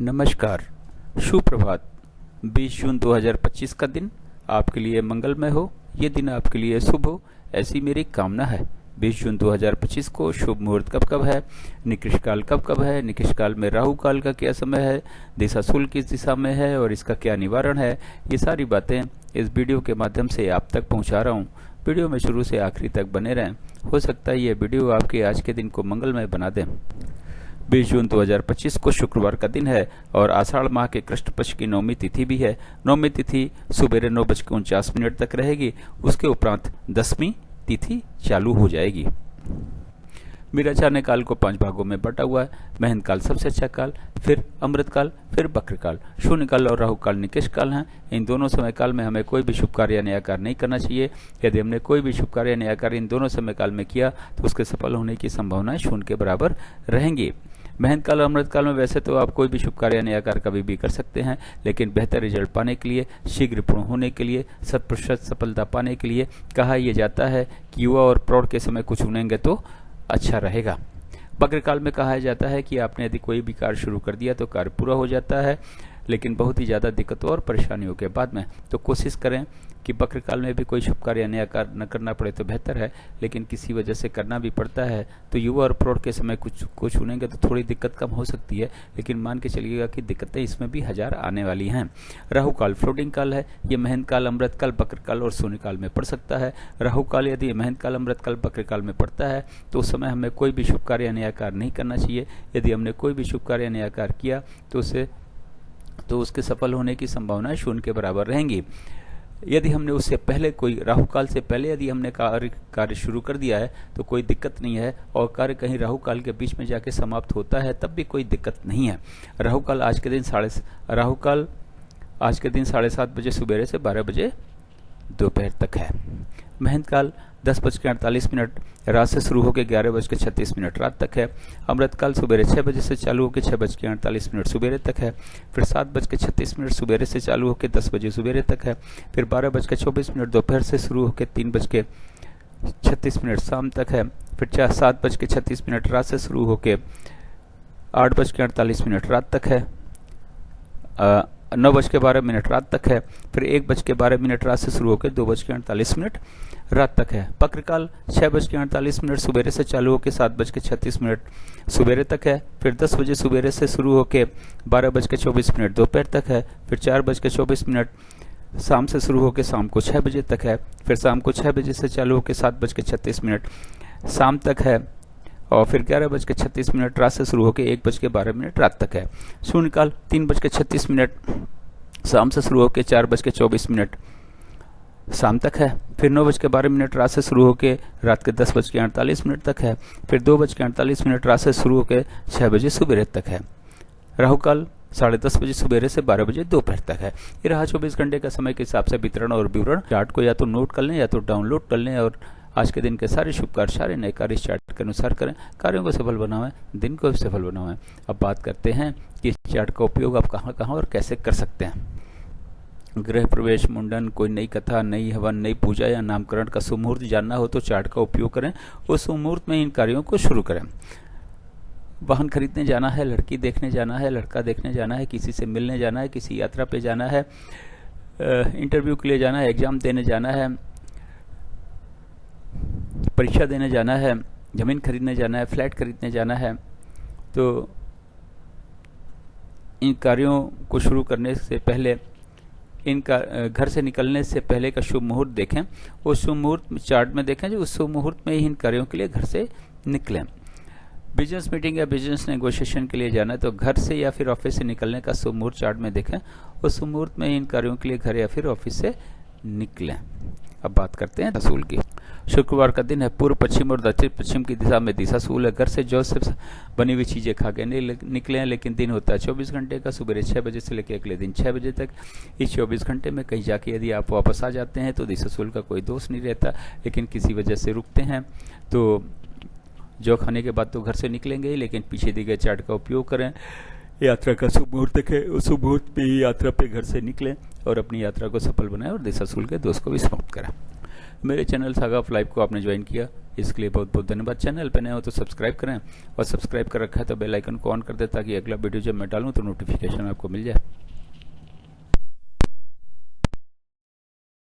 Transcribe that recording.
नमस्कार, सुप्रभात। 20 जून 2025 का दिन आपके लिए मंगलमय हो, ये दिन आपके लिए शुभ हो, ऐसी मेरी कामना है। 20 जून 2025 को शुभ मुहूर्त कब कब है, निकृष्ट काल कब कब है, निकृष्ट काल में राहु काल का क्या समय है, दिशा शूल किस दिशा में है और इसका क्या निवारण है, ये सारी बातें इस वीडियो के माध्यम से आप तक पहुंचा रहा हूं। वीडियो में शुरू से आखिरी तक बने रहें, हो सकता है ये वीडियो आपके आज के दिन को मंगलमय बना दें। 20 जून 2025 को शुक्रवार का दिन है और आषाढ़ माह के कृष्ण पक्ष की नौमी तिथि भी है। नौमी तिथि सुबह 9:49 तक रहेगी, उसके उपरांत 10वीं तिथि चालू हो जाएगी। मेरा चारने काल को 5 भागों में बटा हुआ है। महंत काल सबसे अच्छा काल, फिर अमृत काल, फिर बक्र काल, शून्य काल और राहु काल निकृष्ट काल हैं। इन दोनों समय काल में हमें कोई भी शुभ कार्य या नया कार्य नहीं करना चाहिए। यदि हमने कोई भी शुभ कार्य या नया कार्य इन दोनों समय काल में किया तो उसके सफल होने की संभावनाएं शून्य के बराबर रहेंगी। महंत काल और अमृत काल में वैसे तो आप कोई भी शुभ कार्य या नया कार्य कभी भी कर सकते हैं, लेकिन बेहतर रिजल्ट पाने के लिए, शीघ्र पूर्ण होने के लिए, 100% सफलता पाने के लिए कहा यह जाता है कि युवा और प्रौढ़ के समय कुछ चुनेंगे तो अच्छा रहेगा। बक्र काल में कहा जाता है कि आपने यदि कोई भी कार्य शुरू कर दिया तो कार्य पूरा हो जाता है, लेकिन बहुत ही ज़्यादा दिक्कतों और परेशानियों के बाद में। तो कोशिश करें कि बक्र काल में भी कोई शुभ कार्य या नया कार्य न करना पड़े तो बेहतर है, लेकिन किसी वजह से करना भी पड़ता है तो युवा और प्रौढ़ के समय कुछ को चुनेंगे तो थोड़ी दिक्कत कम हो सकती है, लेकिन मान के चलिएगा कि दिक्कतें इसमें भी 1000 आने वाली हैं। राहु काल फ्लोटिंग काल है, ये महंत काल, अमृत काल, बक्र काल और शून्य काल में पड़ सकता है। राहु काल यदि महंत काल, अमृत काल, बक्र काल में पड़ता है तो उस समय हमें कोई भी शुभ कार्य या नया कार्य नहीं करना चाहिए। यदि हमने कोई भी शुभ कार्य या नया कार्य किया तो उसके सफल होने की संभावनाएं शून्य के बराबर रहेंगी। यदि हमने उससे पहले कोई राहु काल से पहले यदि हमने कार्य शुरू कर दिया है तो कोई दिक्कत नहीं है, और कार्य कहीं राहु काल के बीच में जाके समाप्त होता है तब भी कोई दिक्कत नहीं है। राहु काल आज के दिन 7:30 बजे सुबह से 12 बजे दोपहर तक है। महंत काल 10:48 रात से शुरू होकर 11:36 रात तक है। अमृत काल सुबह 6 बजे से चालू होकर 6:48 सुबह तक है। फिर 7:36 सुबह से चालू होकर 10 बजे सुबह तक है। फिर 12:24 दोपहर से शुरू होकर 3:36 शाम तक है। फिर 7:36 रात से शुरू होकर 8:48 रात तक है। 9:12 रात तक है। फिर 1:12 रात से शुरू होकर 2:48 रात तक है। बक्र काल 6:48 सुबह से चालू होकर 7:36 सुबह तक है। फिर 10 बजे सुबह से शुरू होकर 12:24 दोपहर तक है। फिर 4:24 शाम से शुरू होकर शाम को 6 बजे तक है। फिर शाम को 6 बजे से चालू होकर 7:36 शाम तक है। और फिर 11:36 रात से शुरू होकर 1:12 रात तक है। शून्य काल 3:36 शाम से शुरू होकर 4:24 शाम तक है। फिर 9:12 रात से शुरू होकर रात के 10:48 तक है। फिर 2:48 रात से शुरू होकर 6 बजे सुबह तक है। राहु काल 10:30 बजे सुबह से 12 बजे दोपहर तक है। ये रहा 24 घंटे का समय के हिसाब से वितरण और विवरण। चार्ट को या तो नोट कर लें या तो डाउनलोड कर लें और आज के दिन के सारे शुभ कार्य, सारे नए कार्य चार्ट के अनुसार करें। कार्यों को सफल बनाएं, दिन को भी सफल बनाएं। अब बात करते हैं कि इस चार्ट का उपयोग आप कहाँ कहाँ और कैसे कर सकते हैं। गृह प्रवेश, मुंडन, कोई नई कथा, नई हवन, नई पूजा या नामकरण का शुभ मुहूर्त जानना हो तो चार्ट का उपयोग करें। उस शुभ मुहूर्त में इन कार्यों को शुरू करें। वाहन खरीदने जाना है, लड़की देखने जाना है, लड़का देखने जाना है, किसी से मिलने जाना है, किसी यात्रा पे जाना है, इंटरव्यू के लिए जाना है, एग्जाम देने जाना है, परीक्षा देने जाना है, जमीन खरीदने जाना है, फ्लैट खरीदने जाना है, तो इन कार्यों को शुरू करने से पहले, इनका घर से निकलने से पहले का शुभ मुहूर्त देखें। उस शुभ मुहूर्त चार्ट में देखें जो उस शुभ मुहूर्त में ही इन कार्यों के लिए घर से निकलें। बिजनेस मीटिंग या बिजनेस नेगोशिएशन के लिए जाना है तो घर से या फिर ऑफिस से निकलने का शुभ मुहूर्त चार्ट में देखें। उस शुभ मुहूर्त में इन कार्यों के लिए घर या फिर ऑफिस से निकलें। अब बात करते हैं रसूल की। शुक्रवार का दिन है। पूर्व पश्चिम और दक्षिण पश्चिम की दिशा में दिशा सूल है। घर से जौ से बनी हुई चीजें खा के नहीं निकले हैं, लेकिन दिन होता है 24 घंटे का, सुबह 6 बजे से लेकर अगले दिन 6 बजे तक। इस 24 घंटे में कहीं जाके यदि आप वापस आ जाते हैं तो दिशा सूल का कोई दोष नहीं रहता, लेकिन किसी वजह से रुकते हैं तो जौ खाने के बाद तो घर से निकलेंगे ही, लेकिन पीछे दिए गए चार्ट का उपयोग करें। यात्रा का शुभ मुहूर्त है, उस शुभ मुहूर्त पे ही यात्रा पे घर से निकलें और अपनी यात्रा को सफल बनाएं और दिशा सूल के दोष को भी समाप्त करें। मेरे चैनल सागा ऑफ लाइफ को आपने ज्वाइन किया, इसके लिए बहुत बहुत धन्यवाद। चैनल पे नए हो तो सब्सक्राइब करें, और सब्सक्राइब कर रखा है तो बेल आइकन को ऑन कर दें ताकि अगला वीडियो जब मैं डालूं तो नोटिफिकेशन आपको मिल जाए।